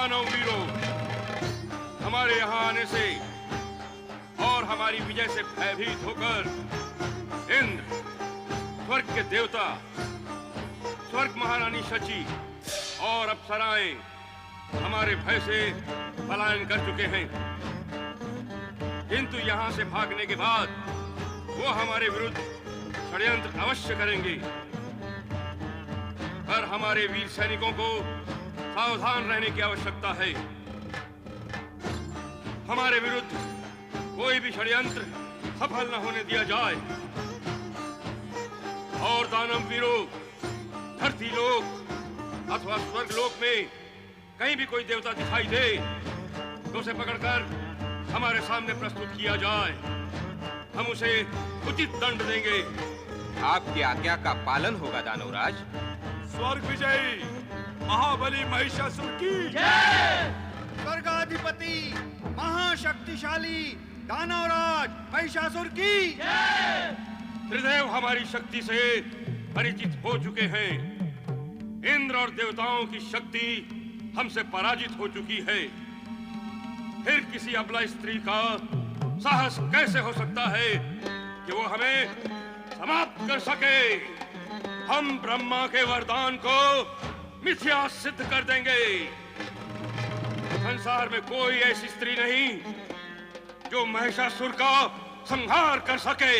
दानव वीरों, हमारे यहाँ आने से और हमारी विजय से भयभीत होकर इंद्र, स्वर्ग के देवता, स्वर्ग महारानी शची और अप्सराएं हमारे भय से पलायन कर चुके हैं। किंतु यहाँ से भागने के बाद वो हमारे विरुद्ध षड्यंत्र अवश्य करेंगे। पर हमारे वीर सैनिकों को सावधान रहने की आवश्यकता है। हमारे विरुद्ध कोई भी षड्यंत्र सफल न होने दिया जाए। और दानव वीरों, धरती लोक अथवा स्वर्ग लोक में कहीं भी कोई देवता दिखाई दे तो उसे पकड़कर हमारे सामने प्रस्तुत किया जाए। हम उसे उचित दंड देंगे। आपकी आज्ञा का पालन होगा दानवराज। स्वर्ग विजयी महाबली महिषासुर की जय। स्वर्गाधिपति महाशक्तिशाली दानवराज महिषासुर की जय। त्रिदेव हमारी शक्ति से परिचित हो चुके हैं। इंद्र और देवताओं की शक्ति हमसे पराजित हो चुकी है। फिर किसी अबला स्त्री का साहस कैसे हो सकता है कि वो हमें समाप्त कर सके। हम ब्रह्मा के वरदान को मिथ्या सिद्ध कर देंगे। संसार में कोई ऐसी स्त्री नहीं जो महिषासुर का संहार कर सके।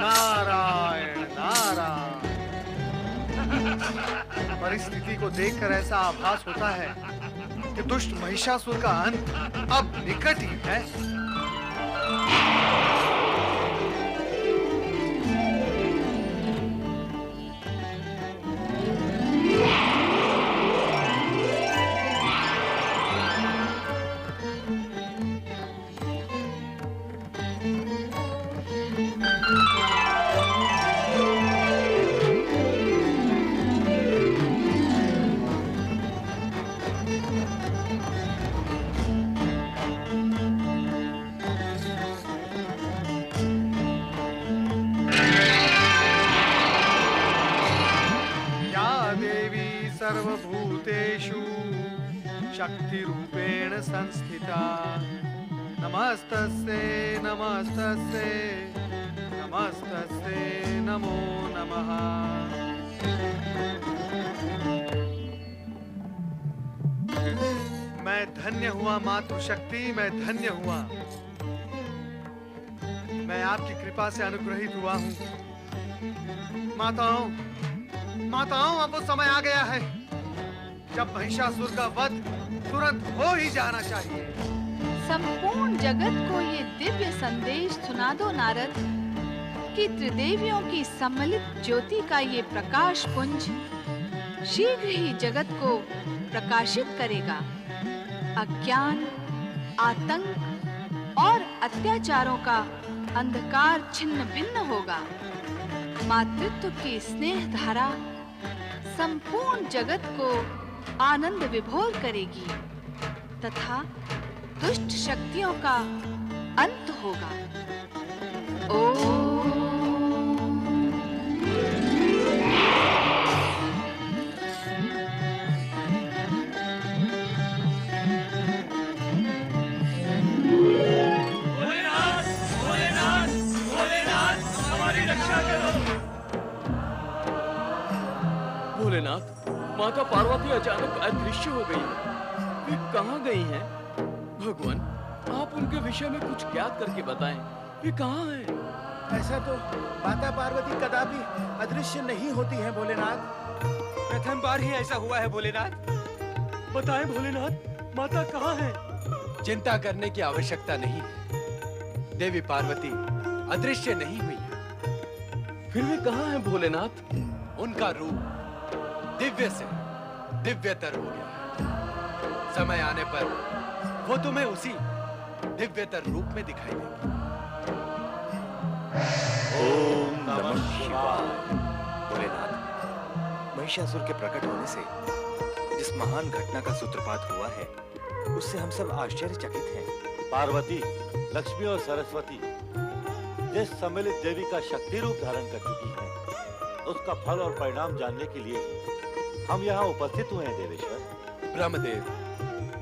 नारायण नारायण। परिस्थिति को देखकर ऐसा आभास होता है कि दुष्ट महिषासुर का अंत अब निकट ही है। सर्वभूतेषु शक्तिरूपेण संस्थिता। नमस्तस्यै नमस्तस्यै नमस्तस्यै नमो नमः। मैं धन्य हुआ मातृशक्ति, मैं धन्य हुआ। मैं आपकी कृपा से अनुग्रहित हुआ हूँ। माताओं, अब वो समय आ गया है जब महिषासुर का वध तुरंत हो ही जाना चाहिए। संपूर्ण जगत को ये दिव्य संदेश सुना दो नारद कि त्रिदेवियों की सम्मिलित ज्योति का ये प्रकाश पुंज शीघ्र ही जगत को प्रकाशित करेगा। अज्ञान, आतंक और अत्याचारों का अंधकार छिन्न भिन्न होगा। मातृत्व की स्नेह धारा संपूर्ण जगत को आनंद विभोर करेगी तथा दुष्ट शक्तियों का अंत होगा। भोलेनाथ, माता पार्वती अचानक अदृश्य हो गई है। वे कहाँ गई हैं? भगवान, आप उनके विषय में कुछ ज्ञात करके बताएं। वे कहाँ हैं? ऐसा तो माता पार्वती कदापि अदृश्य नहीं होती हैं भोलेनाथ। प्रथम बार ही ऐसा हुआ है भोलेनाथ। बताएं भोलेनाथ, माता कहाँ है? चिंता करने की आवश्यकता नहीं है। देवी पार्वती अदृश्य नहीं हुई है। फिर वे कहाँ हैं भोलेनाथ? उनका रूप दिव्य से दिव्यतर हो गया है। समय आने पर वो तुम्हें उसी दिव्यतर रूप में दिखाई देगी। ओम नमः शिवाय। भोलेनाथ, महिषासुर के प्रकट होने से जिस महान घटना का सूत्रपात हुआ है, उससे हम सब आश्चर्यचकित हैं। पार्वती, लक्ष्मी और सरस्वती जिस सम्मिलित देवी का शक्ति रूप धारण कर चुकी है, उसका फल और परिणाम जानने के लिए ही हम यहाँ उपस्थित हुए हैं देवेश्वर। ब्रह्मदेव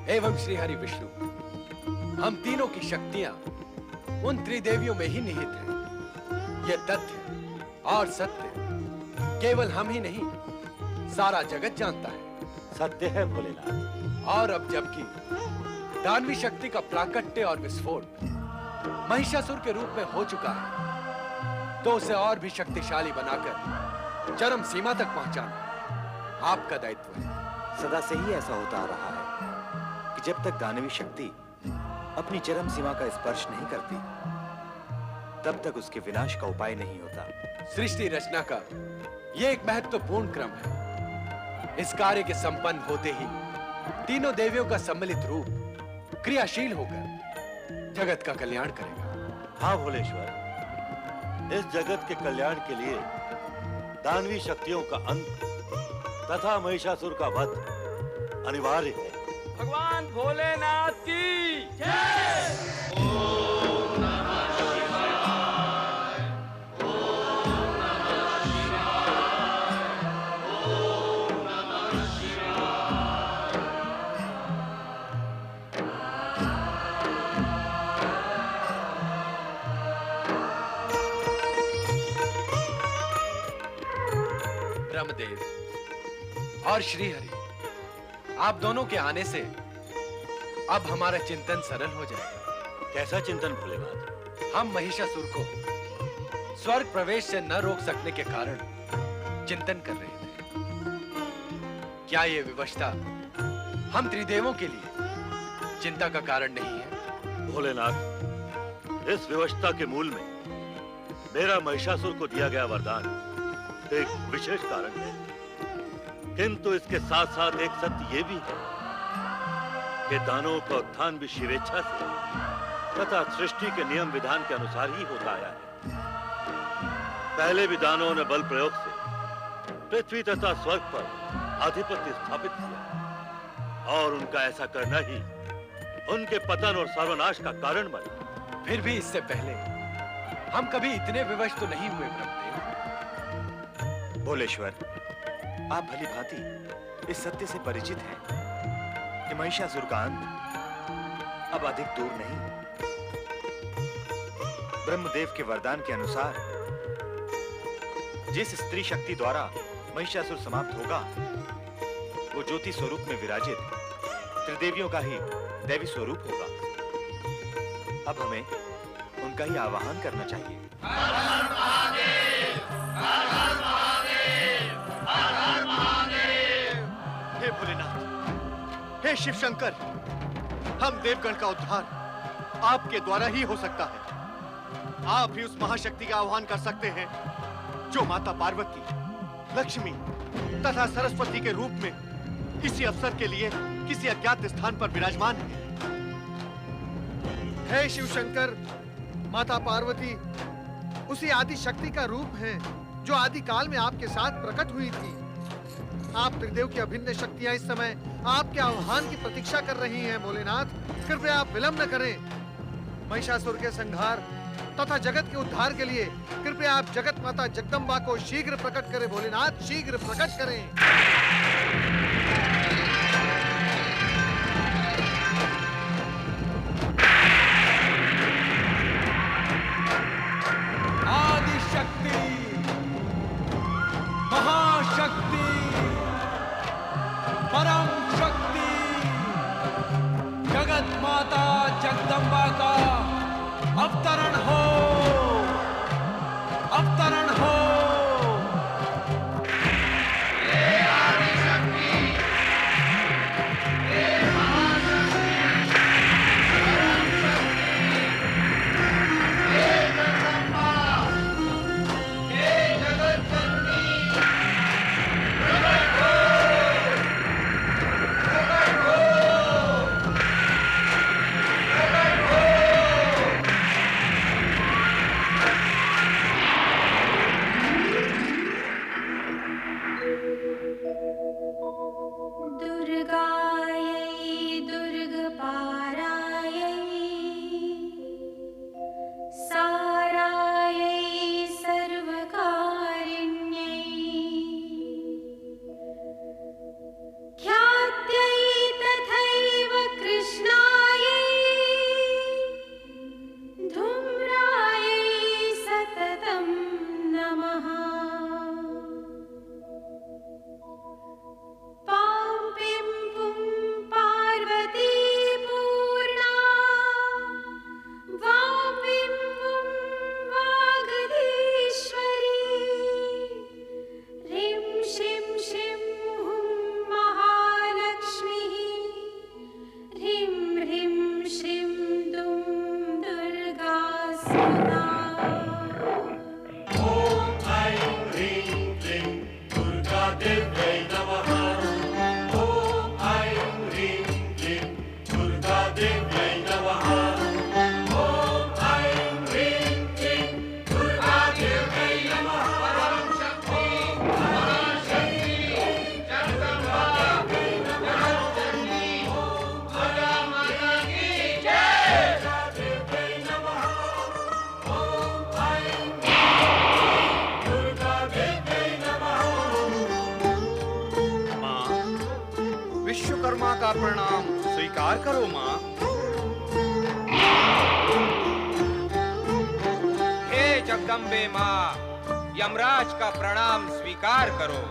एवं श्रीहरि विष्णु, हम तीनों की शक्तियां उन त्रिदेवियों में ही निहित हैं। ये तथ्य और सत्य केवल हम ही नहीं, सारा जगत जानता है। सत्य है भोलेनाथ। और अब जबकि दानवी शक्ति का प्राकट्य और विस्फोट महिषासुर के रूप में हो चुका है, तो उसे और भी शक्तिशाली बनाकर चरम सीमा तक पहुंचाना आपका दायित्व है। सदा से ही ऐसा होता आ रहा है कि जब तक दानवी शक्ति अपनी चरम सीमा का स्पर्श नहीं करती, तब तक उसके विनाश का उपाय नहीं होता। सृष्टि रचना का यह एक महत्वपूर्ण क्रम है। इस कार्य के संपन्न होते ही तीनों देवियों का सम्मिलित रूप क्रियाशील होकर जगत का कल्याण करेगा। हाँ भोलेश्वर, इस जगत के कल्याण के लिए दानवी शक्तियों का अंत तथा महिषासुर का वध अनिवार्य है। भगवान भोलेनाथ की जय। ओम नमः शिवाय। ओम नमः शिवाय। ओम नमः शिवाय। ब्रह्मदेव और श्रीहरि, आप दोनों के आने से अब हमारा चिंतन सरल हो जाएगा। कैसा चिंतन भोलेनाथ? हम महिषासुर को स्वर्ग प्रवेश से न रोक सकने के कारण चिंतन कर रहे थे। क्या ये विवशता हम त्रिदेवों के लिए चिंता का कारण नहीं है? भोलेनाथ, इस विवशता के मूल में मेरा महिषासुर को दिया गया वरदान एक विशेष कारण है। किंतु इसके साथ साथ एक सत्य ये भी है कि दानवों का उत्थान भी शिवेच्छा से तथा सृष्टि के नियम विधान के अनुसार ही होता आया है। पहले भी दानवों ने बल प्रयोग से पृथ्वी तथा स्वर्ग पर आधिपत्य स्थापित किया और उनका ऐसा करना ही उनके पतन और सर्वनाश का कारण बना। फिर भी इससे पहले हम कभी इतने विवश तो नहीं हुए ब्रह्मदेव। भोलेश्वर, आप भली भांति इस सत्य से परिचित हैं कि महिषासुर का अंत अब अधिक दूर नहीं। ब्रह्मदेव के वरदान के अनुसार जिस स्त्री शक्ति द्वारा महिषासुर समाप्त होगा, वो ज्योति स्वरूप में विराजित त्रिदेवियों का ही दैवी स्वरूप होगा। अब हमें उनका ही आवाहन करना चाहिए। हर हर महादेव, हर हर महादेव, हर हर महादेव। हे भोलेनाथ, हे शिव शंकर, हम देवगण का उद्धार आपके द्वारा ही हो सकता है। आप ही उस महाशक्ति का आह्वान कर सकते हैं जो माता पार्वती, लक्ष्मी तथा सरस्वती के रूप में इसी अवसर के लिए किसी अज्ञात स्थान पर विराजमान है। हे शिव शंकर, माता पार्वती उसी आदि शक्ति का रूप है जो आदि काल में आपके साथ प्रकट हुई थी। आप त्रिदेव की अभिन्न शक्तियां इस समय आपके आह्वान की प्रतीक्षा कर रही हैं। भोलेनाथ, कृपया आप विलंब न करें। महिषासुर के संहार तथा जगत के उद्धार के लिए कृपया आप जगत माता जगदम्बा को शीघ्र प्रकट करें। भोलेनाथ, शीघ्र प्रकट करें। आदिशक्ति, महाशक्ति, जगदम्बा का अवतरण हो, अवतरण हो। विश्वकर्मा का प्रणाम स्वीकार करो माँ। हे जगदम्बे माँ, यमराज का प्रणाम स्वीकार करो।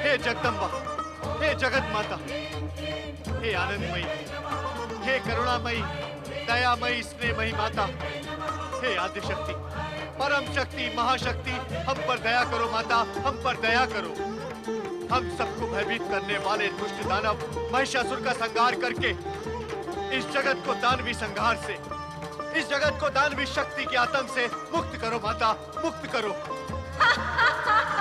हे जगदम्बा, हे जगत माता, हे आनंदमयी, हे करुणामयी, दयामयी, स्नेहमयी माता, हे आदिशक्ति, परम शक्ति, महाशक्ति, हम पर दया करो माता, हम पर दया करो। हम सबको भयभीत करने वाले दुष्ट दानव महिषासुर का संहार करके इस जगत को दानवी संहार से, इस जगत को दानवी शक्ति के आतंक से मुक्त करो माता, मुक्त करो। Ha ha ha!